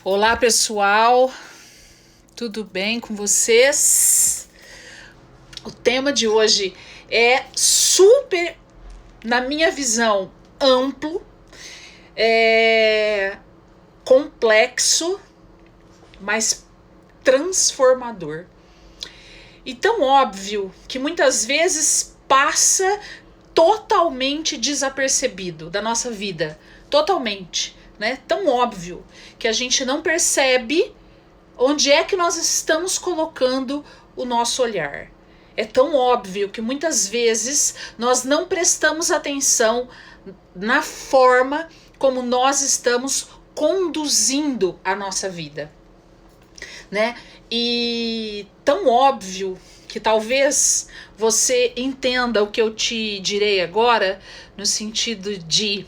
Olá, pessoal, tudo bem com vocês? O tema de hoje é super, na minha visão, amplo, complexo, mas transformador. E tão óbvio que muitas vezes passa totalmente desapercebido da nossa vida, totalmente, né? Tão óbvio que a gente não percebe onde é que nós estamos colocando o nosso olhar. É tão óbvio que muitas vezes nós não prestamos atenção na forma como nós estamos conduzindo a nossa vida, né? E tão óbvio que talvez você entenda o que eu te direi agora, no sentido de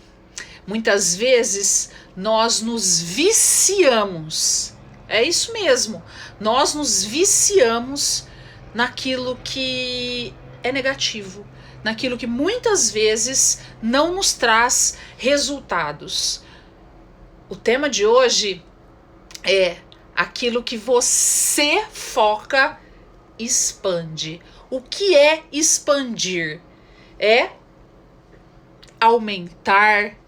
muitas vezes nós nos viciamos. É isso mesmo. Nós nos viciamos naquilo que é negativo, naquilo que muitas vezes não nos traz resultados. O tema de hoje é: aquilo que você foca expande. O que é expandir? É aumentar,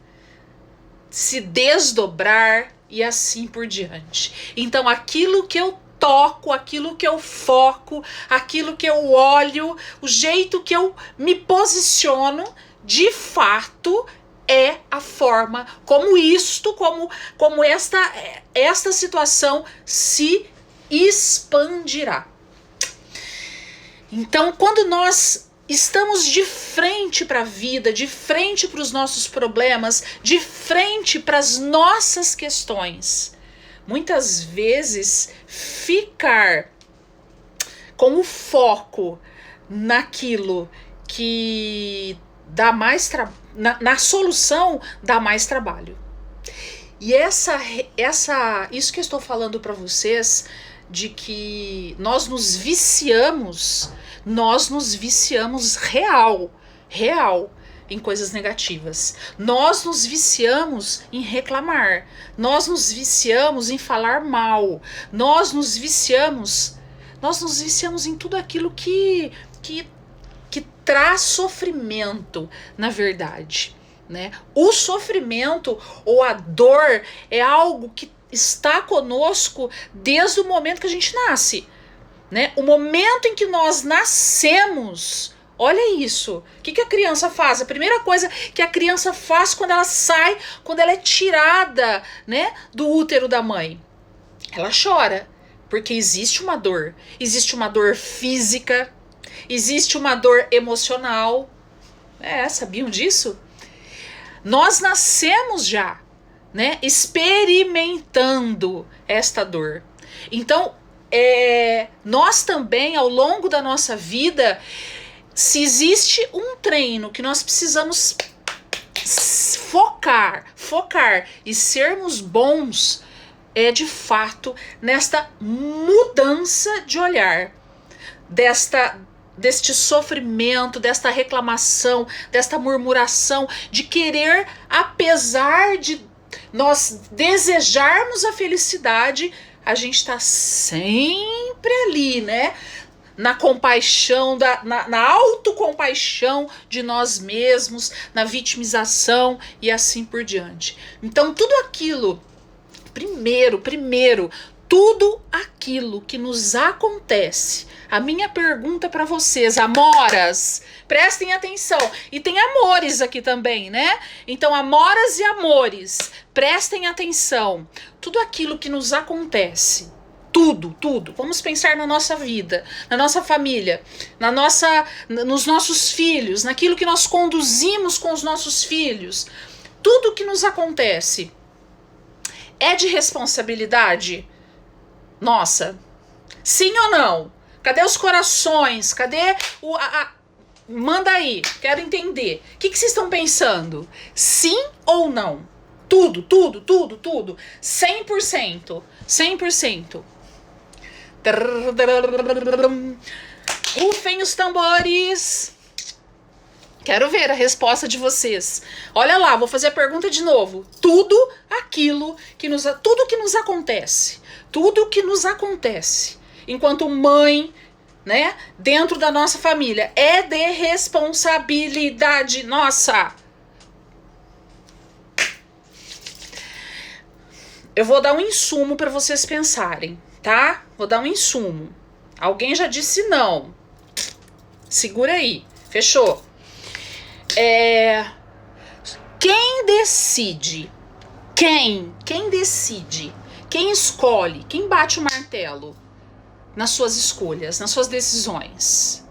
se desdobrar e assim por diante. Então, aquilo que eu toco, aquilo que eu foco, aquilo que eu olho, o jeito que eu me posiciono, de fato é a forma como esta situação se expandirá. Então, quando nós estamos de frente para a vida, de frente para os nossos problemas, de frente para as nossas questões, muitas vezes ficar com o foco naquilo que dá mais na solução dá mais trabalho. E isso que eu estou falando para vocês, de que nós nos viciamos real em coisas negativas. Nós nos viciamos em reclamar. Nós nos viciamos em falar mal. Nós nos viciamos em tudo aquilo que traz sofrimento, na verdade, né? O sofrimento ou a dor é algo que está conosco desde o momento que a gente nasce, né? O momento em que nós nascemos, olha isso. O que a criança faz? A primeira coisa que a criança faz quando ela sai, quando ela é tirada, né, do útero da mãe, ela chora, porque existe uma dor física, existe uma dor emocional. Sabiam disso? Nós nascemos já, né, experimentando esta dor. Então, nós também, ao longo da nossa vida, se existe um treino que nós precisamos focar e sermos bons, é de fato nesta mudança de olhar, deste sofrimento, desta reclamação, desta murmuração, de querer, apesar de nós desejarmos a felicidade, a gente está sempre ali, né? Na compaixão, na autocompaixão de nós mesmos, na vitimização e assim por diante. Então, tudo aquilo, primeiro, tudo aquilo que nos acontece. A minha pergunta para vocês, amoras, prestem atenção. E tem amores aqui também, né? Então, amoras e amores, prestem atenção. Tudo aquilo que nos acontece, tudo. Vamos pensar na nossa vida, na nossa família, nos nossos filhos, naquilo que nós conduzimos com os nossos filhos. Tudo que nos acontece é de responsabilidade nossa? Sim ou não? Cadê os corações? Cadê manda aí, quero entender. O que vocês estão pensando? Sim ou não? Tudo. 100%. Rufem os tambores. Quero ver a resposta de vocês. Olha lá, vou fazer a pergunta de novo. Tudo que nos acontece enquanto mãe, né, dentro da nossa família, é de responsabilidade nossa. Eu vou dar um insumo para vocês pensarem, tá? Vou dar um insumo. Alguém já disse não. Segura aí. Fechou. Quem decide? Quem decide? Quem escolhe? Quem bate o martelo nas suas escolhas, nas suas decisões?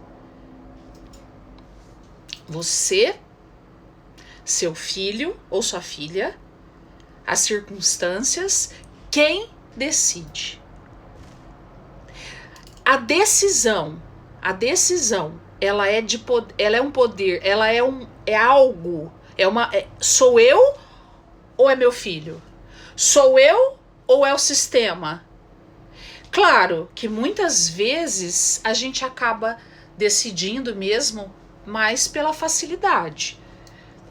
Você, seu filho ou sua filha, as circunstâncias, quem decide? A decisão, ela é de poder, ela é um poder, ela é algo, sou eu ou é meu filho? Sou eu ou é o sistema? Claro que muitas vezes a gente acaba decidindo mesmo mais pela facilidade,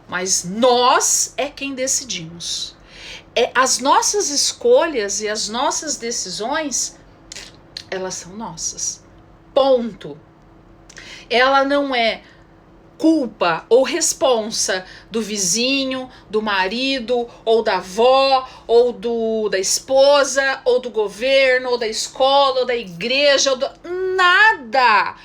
mas nós é quem decidimos. As nossas escolhas e as nossas decisões, elas são nossas. Ponto. Ela não é culpa ou responsa do vizinho, do marido, ou da avó, ou da esposa, ou do governo, ou da escola, ou da igreja, nada.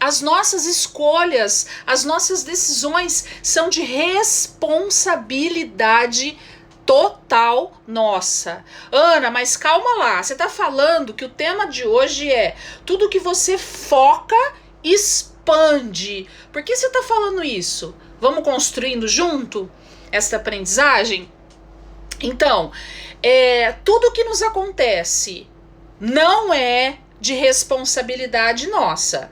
As nossas escolhas, as nossas decisões são de responsabilidade total nossa. Ana, mas calma lá, você tá falando que o tema de hoje é tudo que você foca, expande. Por que você tá falando isso? Vamos construindo junto essa aprendizagem? Então, tudo que nos acontece não é de responsabilidade nossa.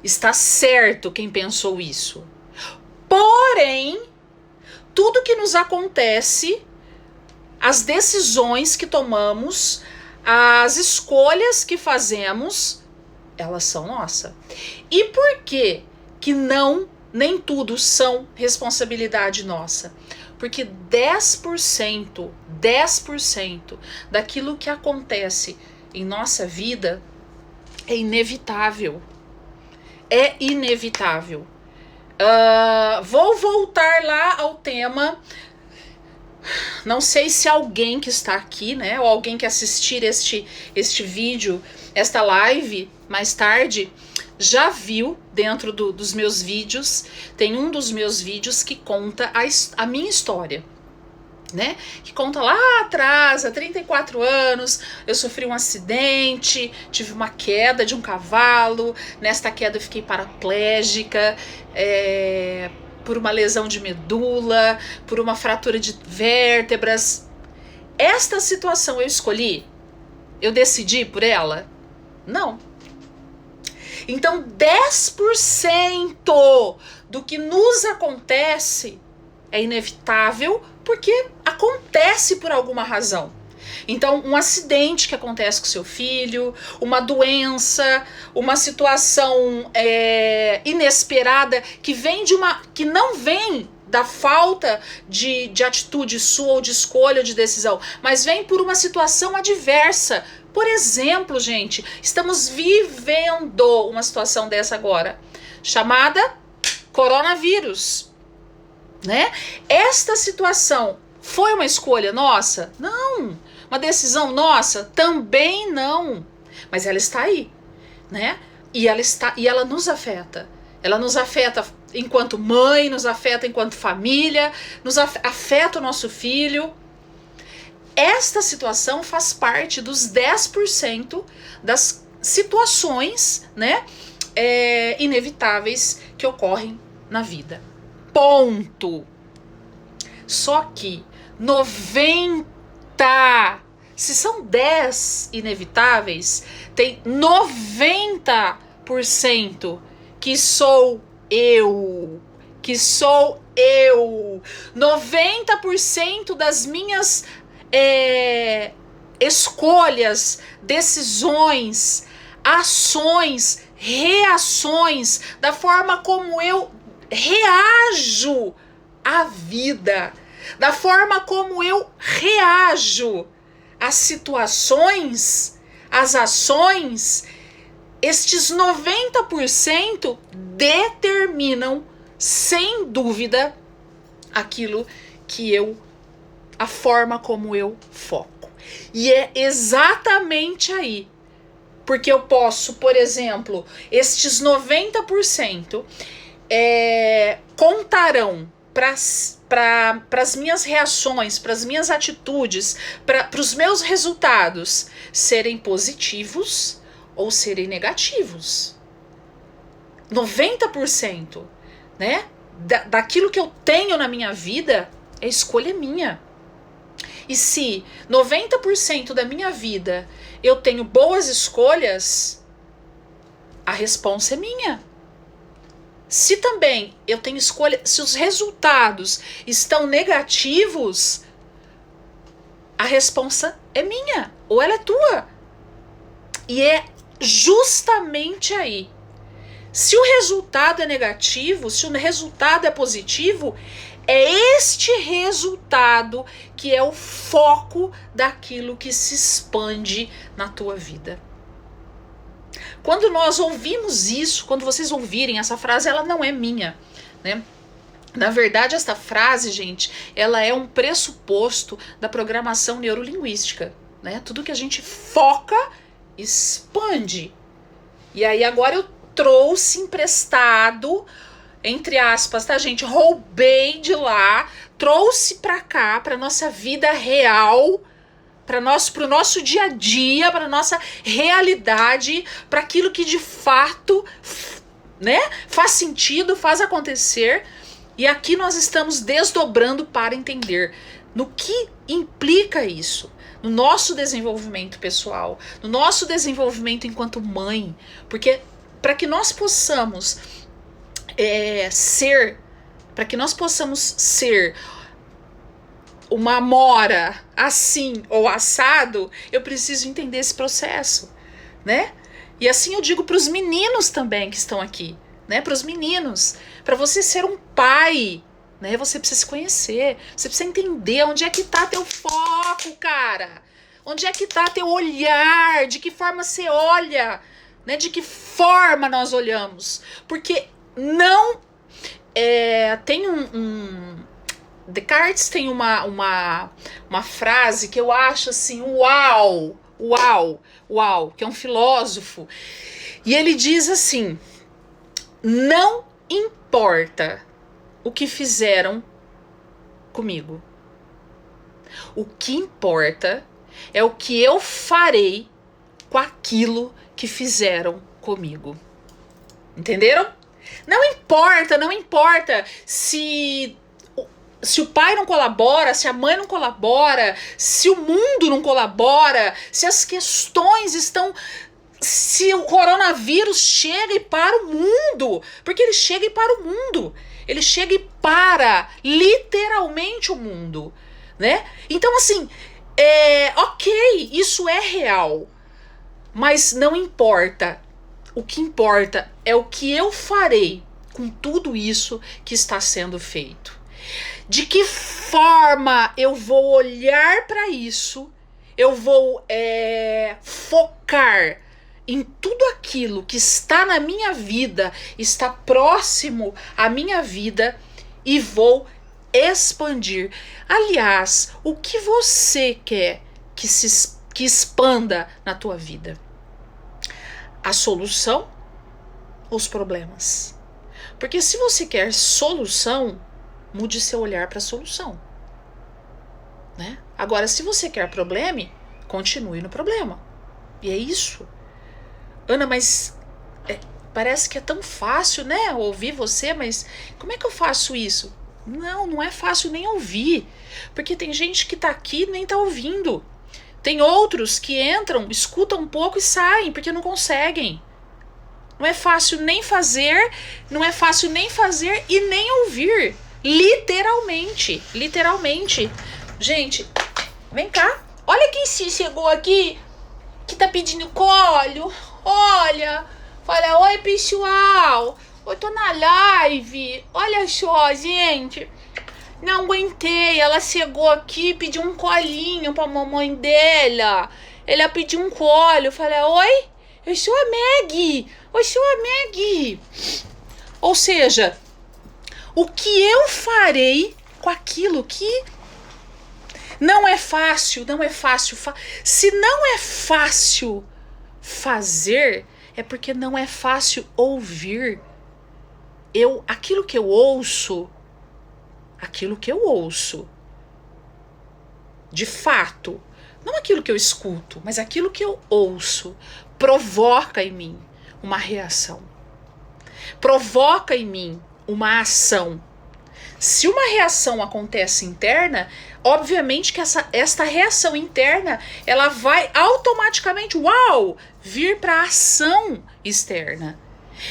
Está certo quem pensou isso. Porém, tudo que nos acontece, as decisões que tomamos, as escolhas que fazemos, elas são nossas. E por que nem tudo são responsabilidade nossa? Porque 10% daquilo que acontece em nossa vida é inevitável. É inevitável. Vou voltar lá ao tema. Não sei se alguém que está aqui, né, ou alguém que assistir este vídeo, esta live mais tarde, já viu dentro dos meus vídeos. Tem um dos meus vídeos que conta a minha história, né? Que conta lá atrás, há 34 anos, eu sofri um acidente, tive uma queda de um cavalo. Nesta queda eu fiquei paraplégica, por uma lesão de medula, por uma fratura de vértebras. Esta situação eu escolhi? Eu decidi por ela? Não. Então 10% do que nos acontece é inevitável porque acontece por alguma razão. Então, um acidente que acontece com seu filho, uma doença, uma situação inesperada que não vem da falta de atitude sua ou de escolha ou de decisão, mas vem por uma situação adversa. Por exemplo, gente, estamos vivendo uma situação dessa agora, chamada coronavírus, né? Esta situação foi uma escolha nossa? Não. Uma decisão nossa? Também não. Mas ela está aí, né? E ela nos afeta. Ela nos afeta enquanto mãe, nos afeta enquanto família, nos afeta o nosso filho. Esta situação faz parte dos 10% das situações, né, inevitáveis que ocorrem na vida. Ponto. Só que 90, se são 10 inevitáveis, tem 90% que sou eu. 90% das minhas escolhas, decisões, ações, reações, da forma como eu reajo à vida, da forma como eu reajo às situações, às ações, estes 90% determinam, sem dúvida, aquilo que a forma como eu foco. E é exatamente aí. Porque eu posso, por exemplo, estes 90% contarão para as minhas reações, para as minhas atitudes, para os meus resultados serem positivos ou serem negativos. 90%, né? Daquilo que eu tenho na minha vida é escolha minha. E se 90% da minha vida eu tenho boas escolhas, a responsa é minha. Se também eu tenho escolha, se os resultados estão negativos, a responsa é minha, ou ela é tua. E é justamente aí. Se o resultado é negativo, se o resultado é positivo, é este resultado que é o foco daquilo que se expande na tua vida. Quando nós ouvimos isso, quando vocês ouvirem essa frase, ela não é minha, né? Na verdade, essa frase, gente, ela é um pressuposto da programação neurolinguística, né? Tudo que a gente foca, expande. E aí agora eu trouxe emprestado, entre aspas, tá, gente? Roubei de lá, trouxe pra cá, pra nossa vida real, pro nosso dia a dia, pra nossa realidade, para aquilo que de fato, né, faz sentido, faz acontecer. E aqui nós estamos desdobrando para entender no que implica isso, no nosso desenvolvimento pessoal, no nosso desenvolvimento enquanto mãe, porque para que nós possamos para que nós possamos ser uma amora assim ou assado, eu preciso entender esse processo, né? E assim eu digo para os meninos também que estão aqui, né? Para os meninos, para você ser um pai, né? Você precisa se conhecer, você precisa entender onde é que tá teu foco, cara. Onde é que tá teu olhar, de que forma você olha, né? De que forma nós olhamos, porque não tem Descartes tem uma frase que eu acho assim, uau, que é um filósofo, e ele diz assim: não importa o que fizeram comigo, o que importa é o que eu farei com aquilo que fizeram comigo. Entenderam? Não importa se o pai não colabora, se a mãe não colabora, se o mundo não colabora, se as questões estão... Se o coronavírus chega e para o mundo, porque ele chega e para o mundo, ele chega e para literalmente o mundo, né? Então assim, ok, isso é real, mas não importa. O que importa é o que eu farei com tudo isso que está sendo feito. De que forma eu vou olhar para isso, eu vou focar em tudo aquilo que está na minha vida, está próximo à minha vida, e vou expandir. Aliás, o que você quer que expanda na tua vida? A solução ou os problemas? Porque se você quer solução, mude seu olhar para a solução, né? Agora, se você quer problema, continue no problema. E é isso. Ana, mas parece que é tão fácil, né? Ouvir você, mas como é que eu faço isso? Não é fácil nem ouvir, porque tem gente que tá aqui e nem tá ouvindo. Tem outros que entram, escutam um pouco e saem, porque não conseguem. Não é fácil nem fazer, não é fácil nem fazer e nem ouvir. Literalmente. Gente, vem cá. Olha quem chegou aqui, que tá pedindo colo. Olha, fala, oi pessoal. Eu tô na live. Olha só, gente. Não aguentei. Ela chegou aqui e pediu um colinho pra mamãe dela. Ela pediu um colo. Eu falei, oi? Eu sou a Maggie. Eu sou a Maggie. Ou seja, o que eu farei com aquilo que não é fácil, não é fácil. Se não é fácil fazer, é porque não é fácil ouvir. Aquilo que eu ouço, de fato, não aquilo que eu escuto, mas aquilo que eu ouço, provoca em mim uma reação. Provoca em mim uma ação. Se uma reação acontece interna, obviamente que esta reação interna, ela vai automaticamente, vir para a ação externa.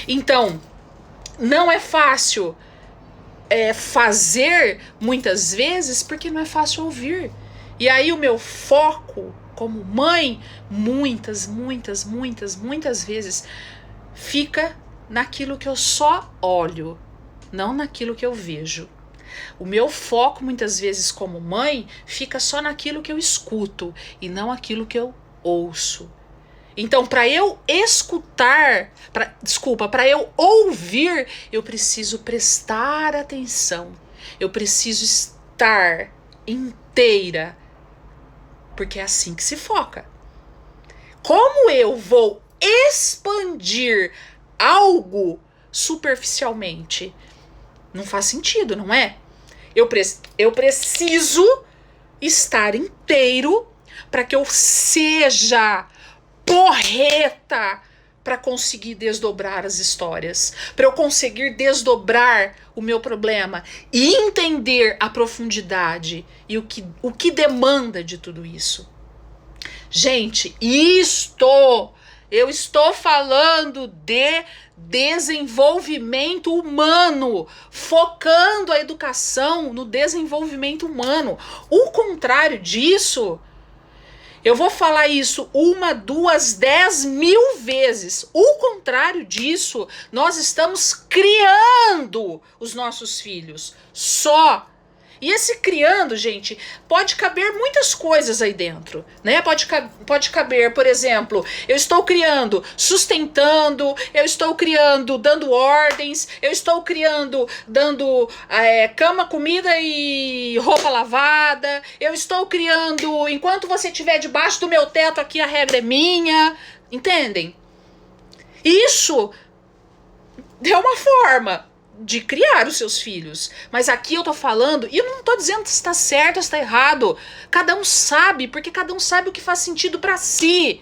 Então, não é fácil fazer muitas vezes porque não é fácil ouvir. E aí o meu foco como mãe, muitas vezes, fica naquilo que eu só olho, não naquilo que eu vejo. O meu foco, muitas vezes, como mãe, fica só naquilo que eu escuto e não aquilo que eu ouço. Então, para eu escutar, para eu ouvir, eu preciso prestar atenção. Eu preciso estar inteira, porque é assim que se foca. Como eu vou expandir algo superficialmente? Não faz sentido, não é? Eu preciso estar inteiro para que eu seja porreta para conseguir desdobrar as histórias, para eu conseguir desdobrar o meu problema e entender a profundidade e o que demanda de tudo isso. Gente, eu estou falando de desenvolvimento humano, focando a educação no desenvolvimento humano. O contrário disso, eu vou falar isso 1, 2, 10 mil vezes. O contrário disso, nós estamos criando os nossos filhos. Só. E esse criando, gente, pode caber muitas coisas aí dentro, né? Pode caber, por exemplo, eu estou criando sustentando, eu estou criando dando ordens, eu estou criando dando cama, comida e roupa lavada, eu estou criando enquanto você estiver debaixo do meu teto aqui a regra é minha, entendem? Isso é uma forma de criar os seus filhos. Mas aqui eu tô falando, e eu não tô dizendo se está certo ou se está errado. Cada um sabe, porque cada um sabe o que faz sentido para si.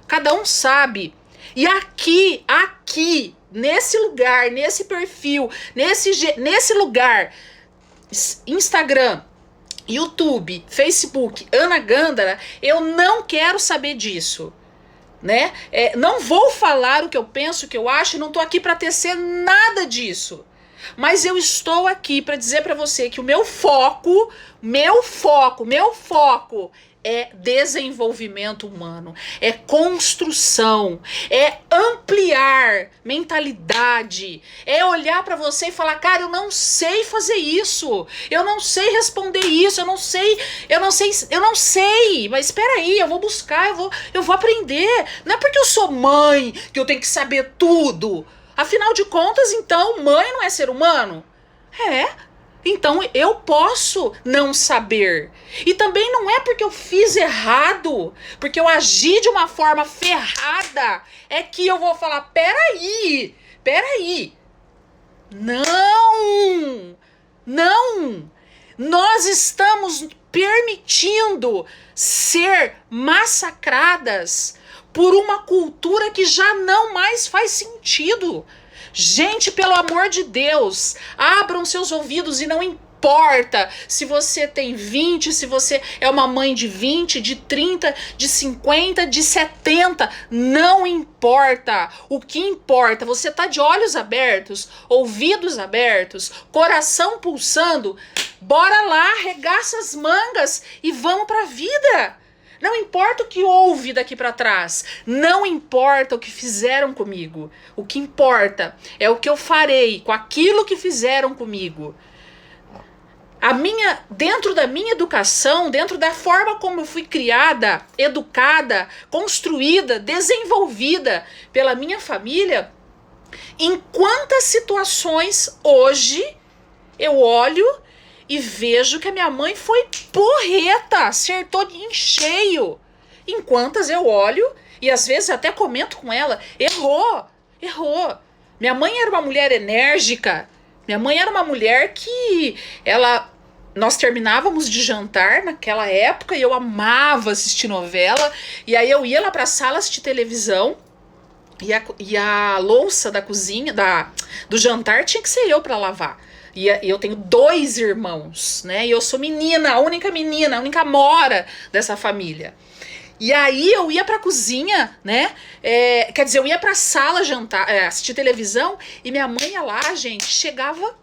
Cada um sabe. E aqui, nesse lugar, nesse perfil, nesse lugar, Instagram, YouTube, Facebook, Ana Gândara, eu não quero saber disso. Né? Não vou falar o que eu penso, o que eu acho, não tô aqui para tecer nada disso. Mas eu estou aqui para dizer para você que o meu foco é desenvolvimento humano, é construção, é ampliar mentalidade, é olhar para você e falar, cara, eu não sei fazer isso, eu não sei responder isso, eu não sei, mas espera aí, eu vou buscar, eu vou aprender. Não é porque eu sou mãe que eu tenho que saber tudo. Afinal de contas, então, mãe não é ser humano? Então eu posso não saber. E também não é porque eu fiz errado, porque eu agi de uma forma ferrada, é que eu vou falar, peraí. Não. Nós estamos permitindo ser massacradas por uma cultura que já não mais faz sentido. Gente, pelo amor de Deus, abram seus ouvidos e não importa se você tem 20, se você é uma mãe de 20, de 30, de 50, de 70, não importa. O que importa, você tá de olhos abertos, ouvidos abertos, coração pulsando, bora lá, arregaça as mangas e vamos pra vida. Não importa o que houve daqui para trás. Não importa o que fizeram comigo. O que importa é o que eu farei com aquilo que fizeram comigo. Dentro da minha educação, dentro da forma como eu fui criada, educada, construída, desenvolvida pela minha família, em quantas situações hoje eu olho e vejo que a minha mãe foi porreta, acertou em cheio. Em quantas eu olho e às vezes até comento com ela, errou. Minha mãe era uma mulher enérgica, minha mãe era uma mulher que nós terminávamos de jantar naquela época e eu amava assistir novela, e aí eu ia lá para a sala assistir televisão e a louça da cozinha, do jantar tinha que ser eu para lavar. E eu tenho 2 irmãos, né? E eu sou menina, a única mora dessa família. E aí eu ia pra cozinha, né? Quer dizer, eu ia pra sala jantar, assistir televisão, e minha mãe ia lá, gente, chegava,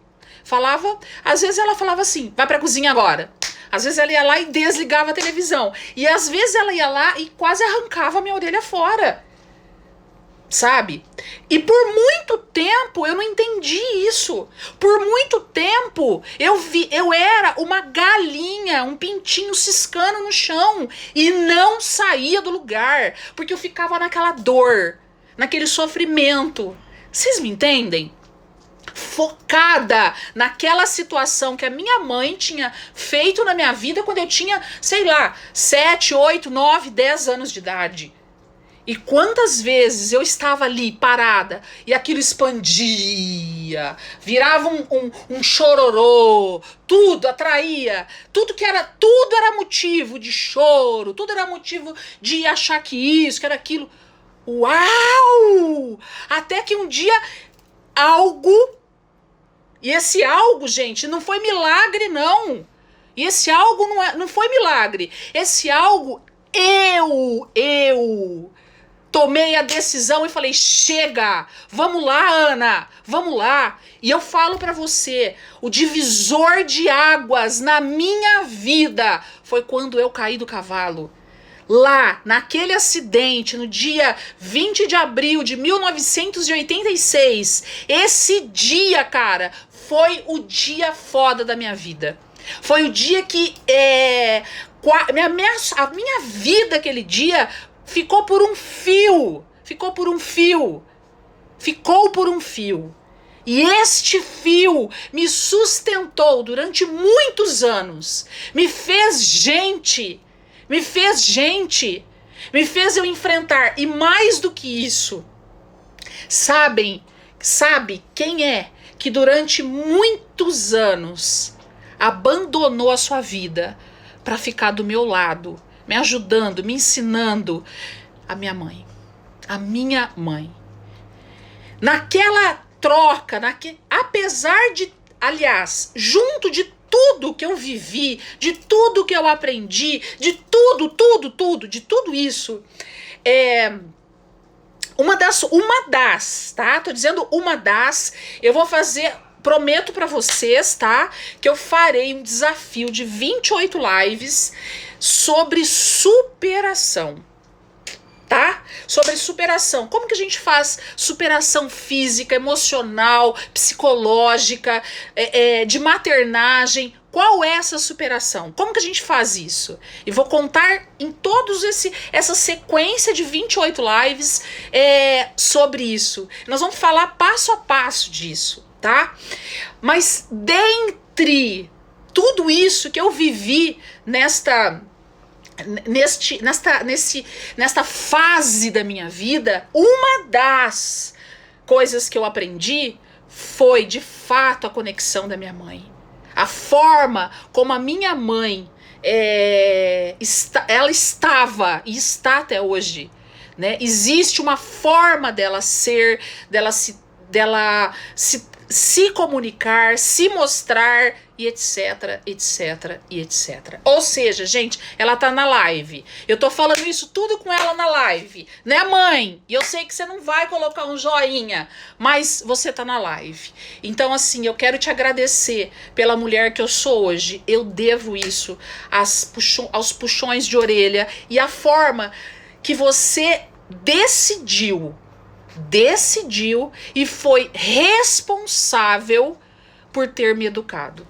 falava, às vezes ela falava assim, vai pra cozinha agora. Às vezes ela ia lá e desligava a televisão. E às vezes ela ia lá e quase arrancava a minha orelha fora. Sabe? E por muito tempo eu não entendi isso. Por muito tempo eu era uma galinha, um pintinho ciscando no chão e não saía do lugar, porque eu ficava naquela dor, naquele sofrimento. Vocês me entendem? Focada naquela situação que a minha mãe tinha feito na minha vida quando eu tinha, sei lá, 7, 8, 9, 10 anos de idade. E quantas vezes eu estava ali parada e aquilo expandia, virava um chororô, tudo atraía, tudo era motivo de choro, tudo era motivo de achar que isso, que era aquilo. Uau! Até que um dia e esse algo, gente, não foi milagre não. E esse algo não foi milagre. Esse algo, eu tomei a decisão e falei, chega, vamos lá, Ana, vamos lá. E eu falo pra você, o divisor de águas na minha vida foi quando eu caí do cavalo. Lá, naquele acidente, no dia 20 de abril de 1986, esse dia, cara, foi o dia foda da minha vida. Foi o dia que a minha vida aquele dia ficou por um fio. E este fio me sustentou durante muitos anos. Me fez eu enfrentar. E mais do que isso, sabe quem é que durante muitos anos abandonou a sua vida para ficar do meu lado, me ajudando, me ensinando? A minha mãe. Naquela troca, apesar de, aliás, junto de tudo que eu vivi, de tudo que eu aprendi, de tudo isso, uma das, tá? Tô dizendo uma das, eu vou fazer, prometo pra vocês, tá? Que eu farei um desafio de 28 lives sobre superação, tá? Sobre superação. Como que a gente faz superação física, emocional, psicológica, de maternagem? Qual é essa superação? Como que a gente faz isso? E vou contar em essa sequência de 28 lives sobre isso. Nós vamos falar passo a passo disso, tá? Mas dentre tudo isso que eu vivi nesta fase da minha vida, uma das coisas que eu aprendi foi, de fato, a conexão da minha mãe. A forma como a minha mãe ela estava e está até hoje, né? Existe uma forma dela se comunicar, se mostrar e etc, etc e etc. Ou seja, gente, ela tá na live. Eu tô falando isso tudo com ela na live, né, mãe? E eu sei que você não vai colocar um joinha, mas você tá na live. Então, assim, eu quero te agradecer pela mulher que eu sou hoje. Eu devo isso aos puxões de orelha e a forma que você decidiu e foi responsável por ter me educado.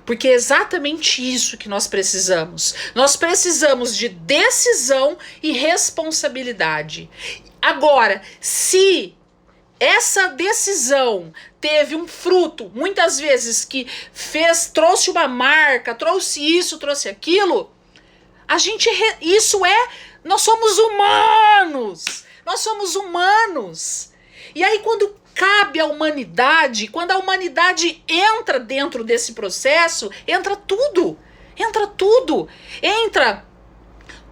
Porque é exatamente isso que nós precisamos. Nós precisamos de decisão e responsabilidade. Agora, se essa decisão teve um fruto, muitas vezes que trouxe uma marca, trouxe isso, trouxe aquilo, nós somos humanos. Nós somos humanos. E aí, quando cabe à humanidade, quando a humanidade entra dentro desse processo, entra tudo. Entra tudo. Entra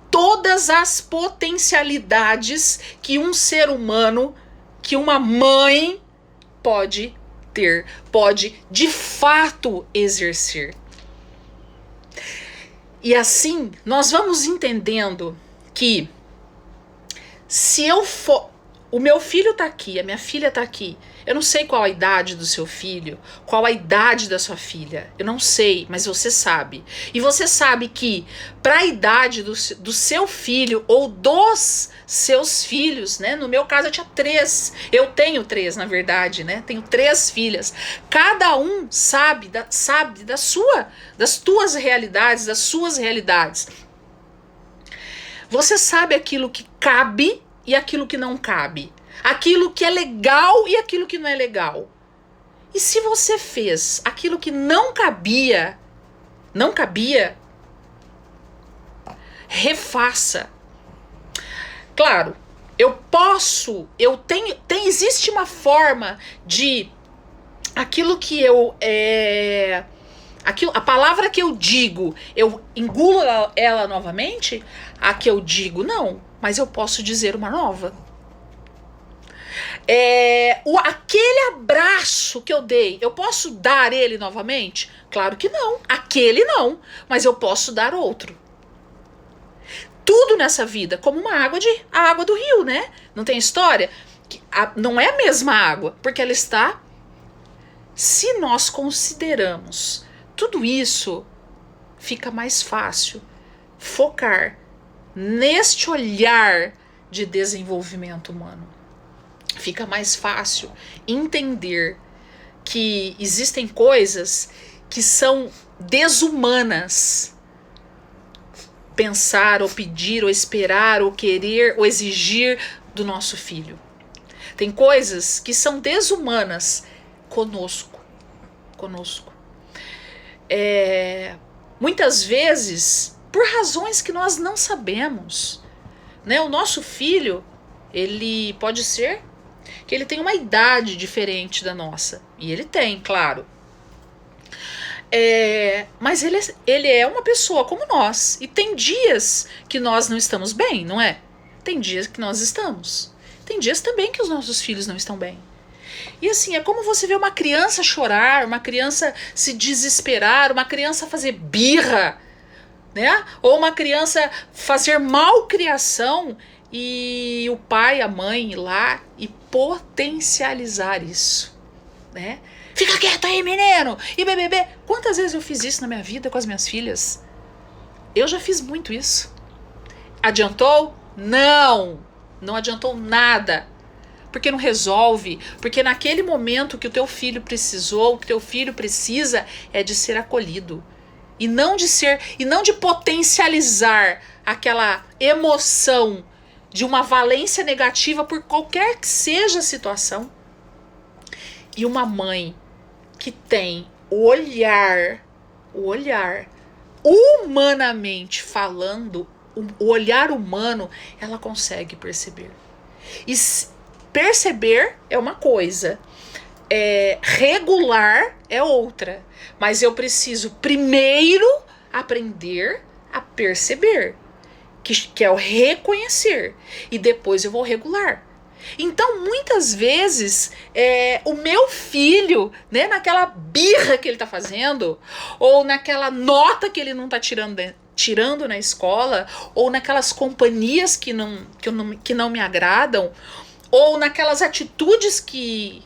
todas as potencialidades que um ser humano, que uma mãe pode ter, pode de fato exercer. E assim, nós vamos entendendo que se eu for... O meu filho tá aqui, a minha filha tá aqui. Eu não sei qual a idade do seu filho, qual a idade da sua filha. Eu não sei, mas você sabe. E você sabe que para a idade do seu filho ou dos seus filhos, né? No meu caso eu tinha 3. Eu tenho 3, na verdade, né? Tenho 3 filhas. Cada um sabe das tuas realidades, das suas realidades. Você sabe aquilo que cabe e aquilo que não cabe. Aquilo que é legal e aquilo que não é legal. E se você fez aquilo que não cabia, refaça. Claro, existe uma forma de aquilo que a palavra que eu digo, eu engulo ela novamente? A que eu digo, não. Mas eu posso dizer uma nova. Aquele abraço que eu dei, eu posso dar ele novamente? Claro que não. Aquele não. Mas eu posso dar outro. Tudo nessa vida, como a água do rio, né? Não tem história? Não é a mesma água, porque ela está... Se nós consideramos tudo isso, fica mais fácil focar neste olhar de desenvolvimento humano. Fica mais fácil entender que existem coisas que são desumanas. Pensar, ou pedir, ou esperar, ou querer, ou exigir do nosso filho. Tem coisas que são desumanas conosco. Muitas vezes, por razões que nós não sabemos, né? O nosso filho, ele pode ser que ele tenha uma idade diferente da nossa. E ele tem, claro. Mas ele é uma pessoa como nós. E tem dias que nós não estamos bem, não é? Tem dias que nós estamos. Tem dias também que os nossos filhos não estão bem. E assim, é como você vê uma criança chorar, uma criança se desesperar, uma criança fazer birra, né? Ou uma criança fazer malcriação e o pai, a mãe ir lá e potencializar isso, né? Fica quieto aí, menino! E bebê. Quantas vezes eu fiz isso na minha vida com as minhas filhas? Eu já fiz muito isso. Adiantou? Não adiantou nada. Porque não resolve. Porque naquele momento que o teu filho precisou, o que o teu filho precisa é de ser acolhido. E não de potencializar aquela emoção de uma valência negativa por qualquer que seja a situação. E uma mãe que tem o olhar, humanamente falando, o olhar humano, ela consegue perceber. E perceber é uma coisa, regular é outra. Mas eu preciso primeiro aprender a perceber, que é o reconhecer. E depois eu vou regular. Então, muitas vezes, o meu filho, né, naquela birra que ele tá fazendo, ou naquela nota que ele não tá tirando na escola, ou naquelas companhias que não me agradam, ou naquelas atitudes que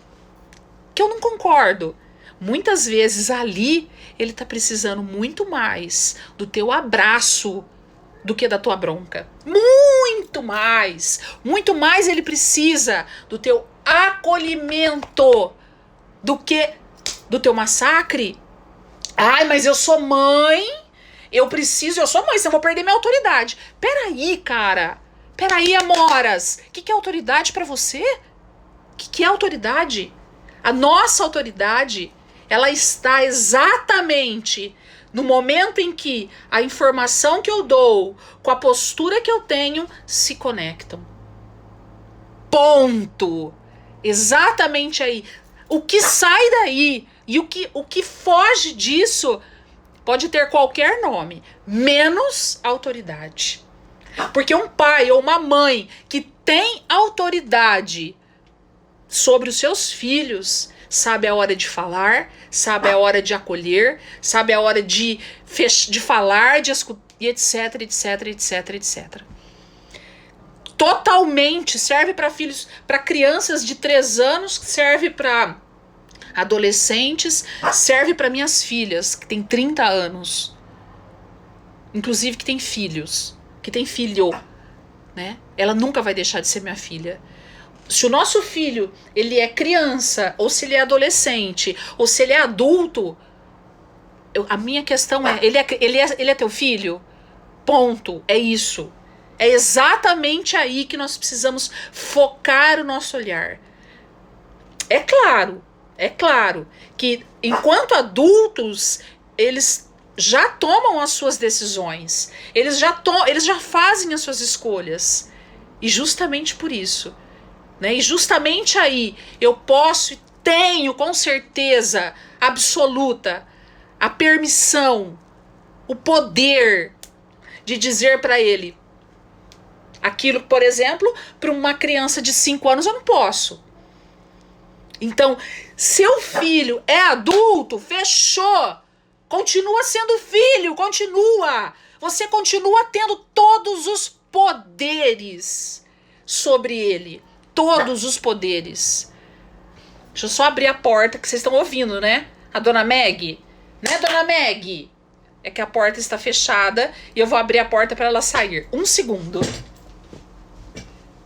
eu não concordo. Muitas vezes ali ele tá precisando muito mais do teu abraço do que da tua bronca. Muito mais ele precisa do teu acolhimento do que do teu massacre. Ai, mas eu sou mãe, eu sou mãe, senão eu vou perder minha autoridade. Peraí, cara. Peraí, amoras. O que é autoridade pra você? O que é autoridade? A nossa autoridade, ela está exatamente no momento em que a informação que eu dou com a postura que eu tenho se conectam. Ponto. Exatamente aí. O que sai daí e o que foge disso pode ter qualquer nome, menos autoridade. Porque um pai ou uma mãe que tem autoridade sobre os seus filhos sabe a hora de falar, sabe a hora de acolher, sabe a hora de falar, de escutar, e etc, etc, etc, etc. Totalmente serve para filhos, para crianças de 3 anos, serve para adolescentes, serve para minhas filhas, que tem 30 anos. Inclusive que tem filhos, que tem filho, né? Ela nunca vai deixar de ser minha filha. Se o nosso filho, ele é criança, ou se ele é adolescente, ou se ele é adulto, a minha questão é, ele é teu filho? Ponto, é isso. É exatamente aí que nós precisamos focar o nosso olhar. É claro que enquanto adultos, eles já tomam as suas decisões, eles já fazem as suas escolhas. E justamente por isso, né? E justamente aí eu posso e tenho com certeza absoluta a permissão, o poder de dizer para ele aquilo, por exemplo, para uma criança de 5 anos eu não posso. Então, seu filho é adulto, fechou. Continua sendo filho, continua. Você continua tendo todos os poderes sobre ele. Todos os poderes. Deixa eu só abrir a porta que vocês estão ouvindo, né? A dona Meg. Né, dona Meg? É que a porta está fechada e eu vou abrir a porta para ela sair. 1 segundo.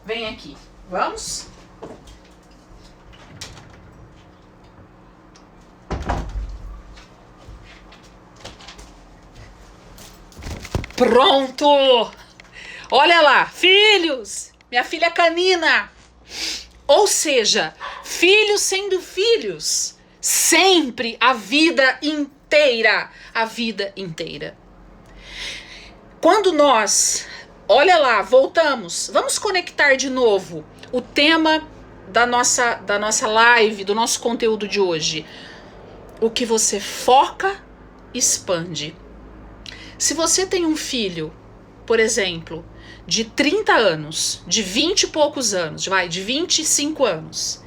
Vem aqui. Vamos? Pronto! Olha lá, filhos! Minha filha canina! Ou seja, filhos sendo filhos. Sempre, a vida inteira. A vida inteira. Quando nós... Olha lá, voltamos. Vamos conectar de novo o tema da nossa live, do nosso conteúdo de hoje. O que você foca, expande. Se você tem um filho, por exemplo, de 30 anos, de 20 e poucos anos, de 25 anos,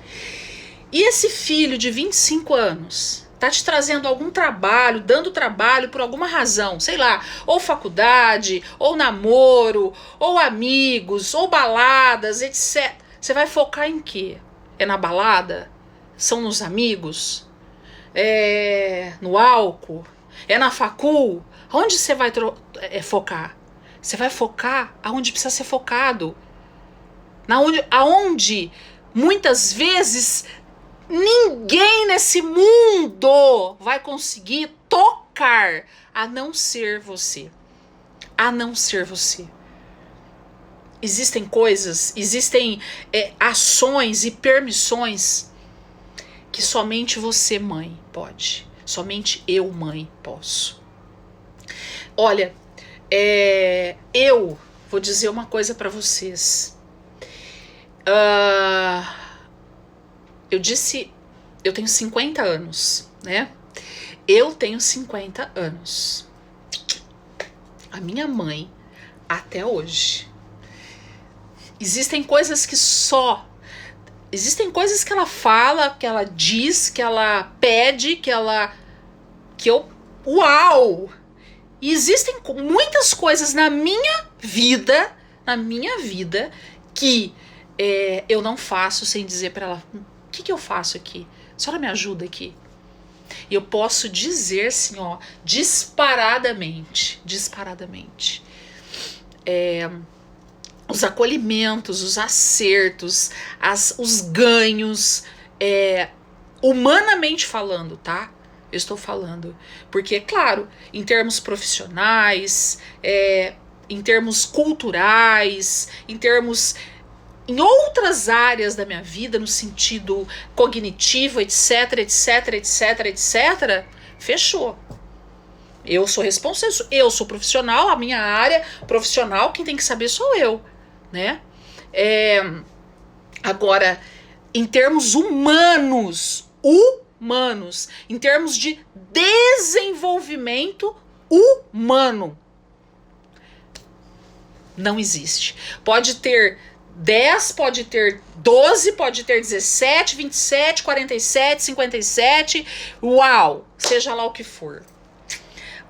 e esse filho de 25 anos tá te trazendo algum trabalho, dando trabalho por alguma razão, sei lá, ou faculdade, ou namoro, ou amigos, ou baladas, etc. Você vai focar em quê? É na balada? São nos amigos? É no álcool? É na facul? Onde você vai focar? Você vai focar aonde precisa ser focado. Aonde muitas vezes ninguém nesse mundo vai conseguir tocar a não ser você. A não ser você. Existem coisas, existem ações e permissões que somente você, mãe, pode. Somente eu, mãe, posso. Olha, eu vou dizer uma coisa para vocês. Eu tenho 50 anos, né? Eu tenho 50 anos. A minha mãe, até hoje. Existem coisas que só existem coisas que ela fala, que ela diz, que ela pede, uau! E existem muitas coisas na minha vida, que eu não faço sem dizer pra ela, o que eu faço aqui? A senhora me ajuda aqui? E eu posso dizer assim, ó, disparadamente, os acolhimentos, os acertos, os ganhos, humanamente falando, tá? Eu estou falando. Porque, claro, em termos profissionais, em termos culturais, em outras áreas da minha vida, no sentido cognitivo, etc, fechou. Eu sou responsável, eu sou profissional, a minha área profissional, quem tem que saber sou eu, né? Agora, em termos humanos, em termos de desenvolvimento humano, não existe. Pode ter 10, pode ter 12, pode ter 17, 27, 47, 57, uau, seja lá o que for.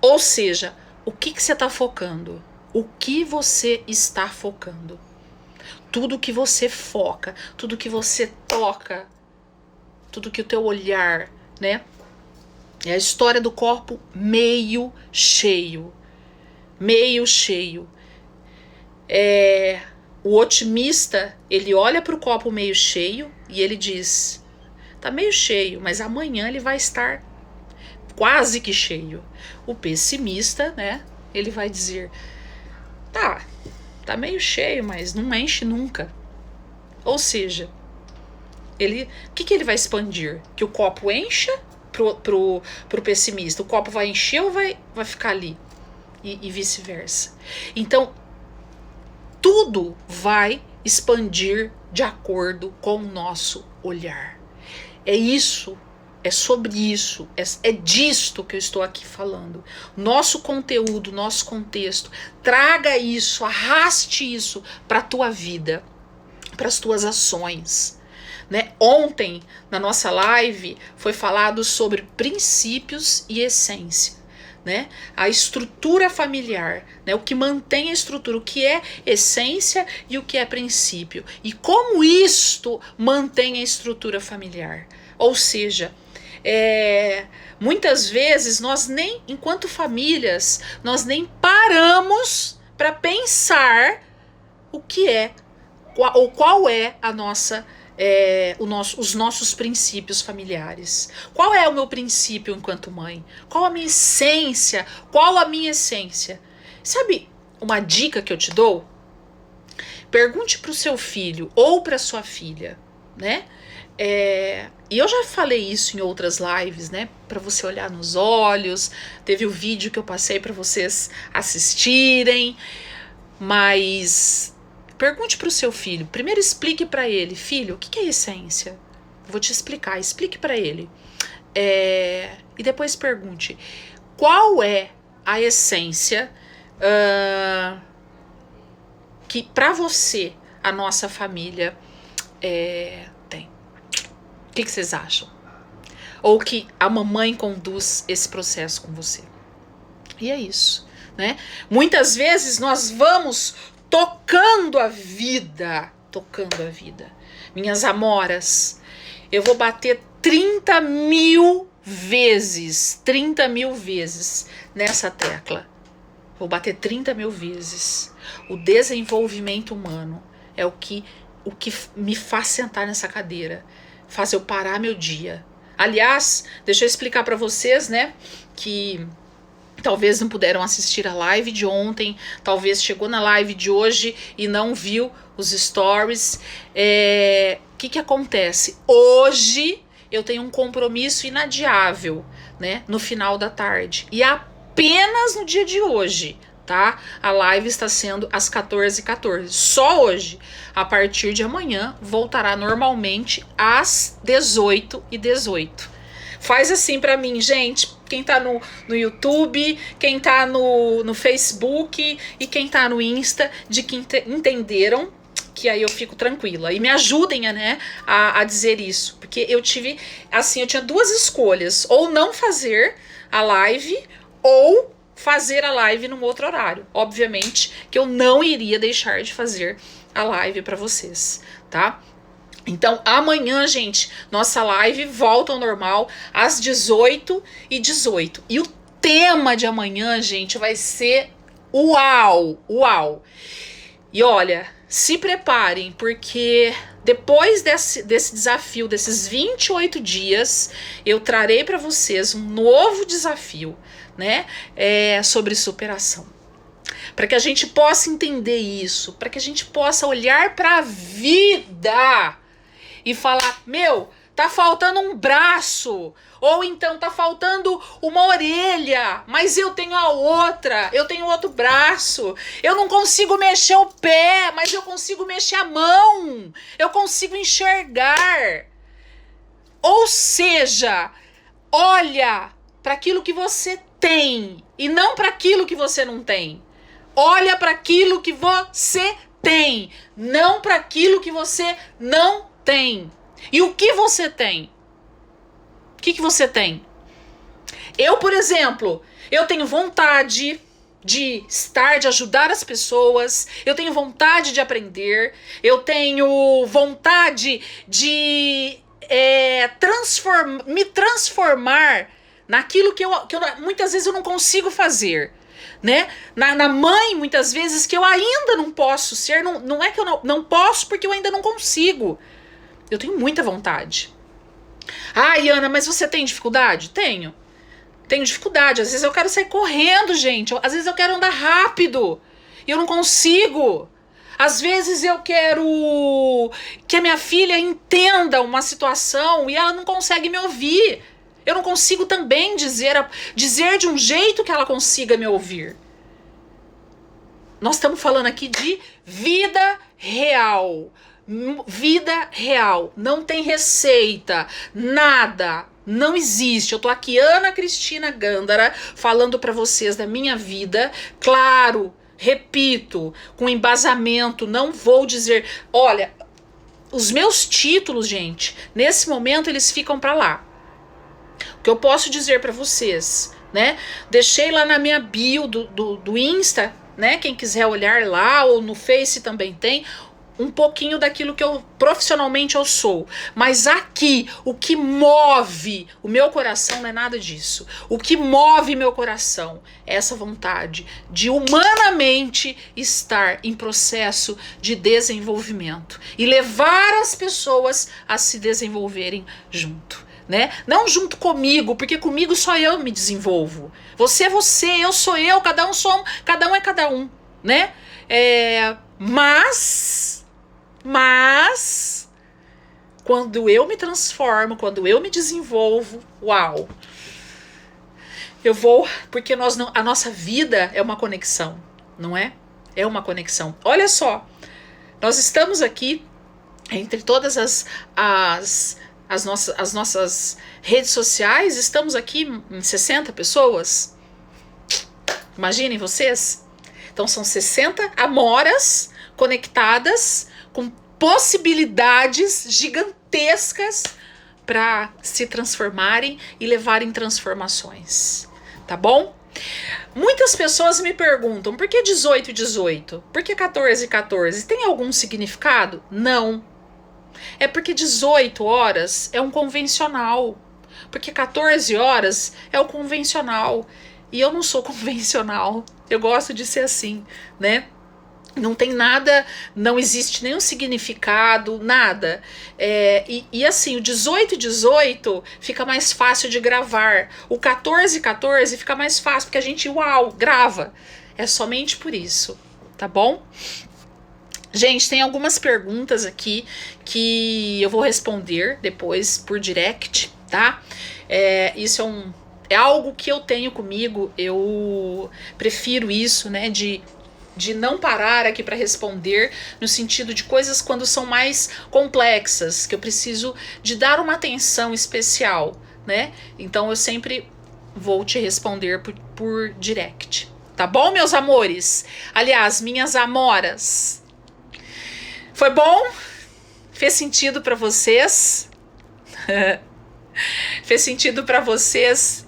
Ou seja, o que você está focando? O que você está focando? Tudo que você foca, tudo que você toca, tudo que o teu olhar, né? É a história do copo meio cheio. Meio cheio. O otimista, ele olha para o copo meio cheio e ele diz, tá meio cheio, mas amanhã ele vai estar quase que cheio. O pessimista, né, ele vai dizer, tá meio cheio, mas não enche nunca. Ou seja, o que ele vai expandir? Que o copo encha pro pessimista. O copo vai encher ou vai ficar ali? E vice-versa. Então, tudo vai expandir de acordo com o nosso olhar. É isso, é sobre isso, é disto que eu estou aqui falando. Nosso conteúdo, nosso contexto, traga isso, arraste isso para a tua vida, para as tuas ações. Né? Ontem, na nossa live, foi falado sobre princípios e essência. Né? A estrutura familiar, né? O que mantém a estrutura, o que é essência e o que é princípio. E como isto mantém a estrutura familiar. Ou seja, muitas vezes nós nem, enquanto famílias, nós nem paramos para pensar o que ou qual é a nossa os nossos princípios familiares. Qual é o meu princípio enquanto mãe? Qual a minha essência? Sabe uma dica que eu te dou? Pergunte para o seu filho ou para sua filha, né? E eu já falei isso em outras lives, né? Para você olhar nos olhos. Teve o vídeo que eu passei para vocês assistirem. Mas pergunte para o seu filho. Primeiro explique para ele, filho, o que é essência? Vou te explicar. Explique para ele. E depois pergunte, qual é a essência que para você, a nossa família, tem? O que vocês acham? Ou que a mamãe conduz esse processo com você? E é isso, né? Muitas vezes nós vamos tocando a vida. Minhas amoras, eu vou bater 30 mil vezes nessa tecla. Vou bater 30 mil vezes. O desenvolvimento humano é o que me faz sentar nessa cadeira, faz eu parar meu dia. Aliás, deixa eu explicar para vocês, né, que talvez não puderam assistir a live de ontem, talvez chegou na live de hoje e não viu os stories. O que acontece? Hoje eu tenho um compromisso inadiável, né, no final da tarde. E apenas no dia de hoje, tá? A live está sendo às 14h14. Só hoje. A partir de amanhã voltará normalmente às 18h18. Faz assim pra mim, gente, quem tá no YouTube, quem tá no Facebook e quem tá no Insta, de que entenderam que aí eu fico tranquila. E me ajudem, né, a dizer isso. Porque eu tive, assim, eu tinha duas escolhas. Ou não fazer a live, ou fazer a live num outro horário. Obviamente que eu não iria deixar de fazer a live para vocês, tá? Então, amanhã, gente, nossa live volta ao normal às 18h18. E o tema de amanhã, gente, vai ser uau, uau. E olha, se preparem, porque depois desse desafio, desses 28 dias, eu trarei para vocês um novo desafio, né? Sobre superação. Para que a gente possa entender isso, para que a gente possa olhar para a vida e falar, meu, tá faltando um braço, ou então tá faltando uma orelha, mas eu tenho a outra, eu tenho outro braço, eu não consigo mexer o pé, mas eu consigo mexer a mão, eu consigo enxergar. Ou seja, olha para aquilo que você tem e não para aquilo que você não tem. Olha para aquilo que você tem, não para aquilo que você não tem. E o que você tem? O que você tem? Eu, por exemplo, eu tenho vontade de estar, de ajudar as pessoas, eu tenho vontade de aprender, eu tenho vontade de me transformar naquilo que eu muitas vezes eu não consigo fazer. Né? Na mãe, muitas vezes, que eu ainda não posso ser, não é que eu não posso porque eu ainda não consigo. Eu tenho muita vontade. Ai, Ana, mas você tem dificuldade? Tenho dificuldade. Às vezes eu quero sair correndo, gente. Às vezes eu quero andar rápido e eu não consigo. Às vezes eu quero que a minha filha entenda uma situação e ela não consegue me ouvir. Eu não consigo também dizer de um jeito que ela consiga me ouvir. Nós estamos falando aqui de vida real. Vida real. Não tem receita. Nada. Não existe. Eu tô aqui, Ana Cristina Gândara, falando para vocês da minha vida. Claro, repito, com embasamento. Não vou dizer... Olha, os meus títulos, gente, nesse momento eles ficam para lá. O que eu posso dizer para vocês, né? Deixei lá na minha bio do Insta, né? Quem quiser olhar lá, ou no Face também tem, um pouquinho daquilo que eu profissionalmente eu sou. Mas aqui, o que move o meu coração não é nada disso. O que move meu coração é essa vontade de humanamente estar em processo de desenvolvimento e levar as pessoas a se desenvolverem junto. Né? Não junto comigo, porque comigo só eu me desenvolvo. Você é você, eu sou eu, cada um é cada um, né? Mas quando eu me transformo, quando eu me desenvolvo, uau! Eu vou, porque a nossa vida é uma conexão, não é? É uma conexão. Olha só, nós estamos aqui entre todas as nossas redes sociais, estamos aqui em 60 pessoas. Imaginem vocês. Então são 60 amoras conectadas com possibilidades gigantescas para se transformarem e levarem transformações. Tá bom? Muitas pessoas me perguntam, por que 18 e 18? Por que 14 e 14? Tem algum significado? Não. É porque 18 horas é um convencional. Porque 14 horas é o convencional. E eu não sou convencional. Eu gosto de ser assim, né? Não tem nada, não existe nenhum significado, nada. E assim, o 18 e 18 fica mais fácil de gravar. O 14 e 14 fica mais fácil, porque a gente, grava. É somente por isso, tá bom? Gente, tem algumas perguntas aqui que eu vou responder depois por direct, tá? Isso é algo que eu tenho comigo, eu prefiro isso, né, de não parar aqui para responder, no sentido de coisas quando são mais complexas, que eu preciso de dar uma atenção especial, né? Então eu sempre vou te responder por direct, tá bom, meus amores? Aliás, minhas amoras. Foi bom? Fez sentido para vocês? Fez sentido para vocês?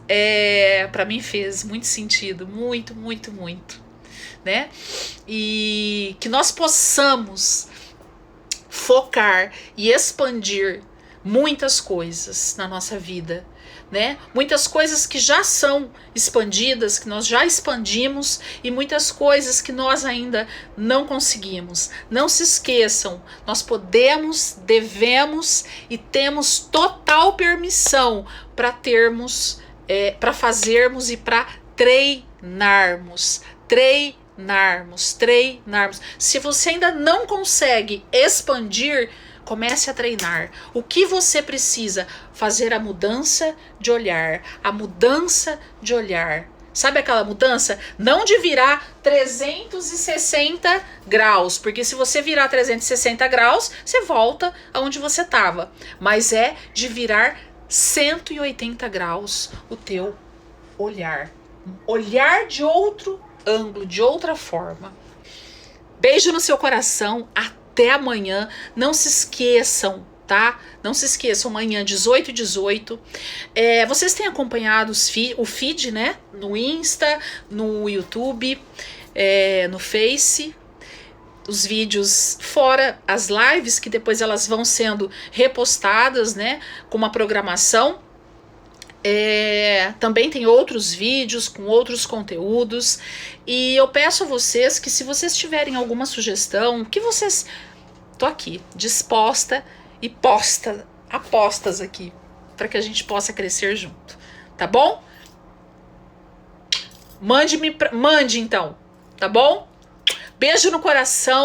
Para mim fez muito sentido, muito, muito, muito, né? E que nós possamos focar e expandir muitas coisas na nossa vida, né? Muitas coisas que já são expandidas, que nós já expandimos, e muitas coisas que nós ainda não conseguimos. Não se esqueçam, nós podemos, devemos e temos total permissão para termos, para fazermos e para treinarmos. Se você ainda não consegue expandir, comece a treinar. O que você precisa? Fazer a mudança de olhar. A mudança de olhar. Sabe aquela mudança? Não de virar 360 graus. Porque se você virar 360 graus, você volta aonde você estava. Mas é de virar 180 graus o teu olhar. Olhar de outro ângulo, de outra forma. Beijo no seu coração. Até amanhã. Não se esqueçam, tá? Não se esqueçam, amanhã 18h18. Vocês têm acompanhado o feed, né? No Insta, no YouTube, no Face. Os vídeos, fora as lives, que depois elas vão sendo repostadas, né? Com uma programação. Também tem outros vídeos com outros conteúdos, e eu peço a vocês que, se vocês tiverem alguma sugestão, que vocês... Tô aqui, disposta e apostas aqui, para que a gente possa crescer junto, tá bom? Mande então, tá bom? Beijo no coração.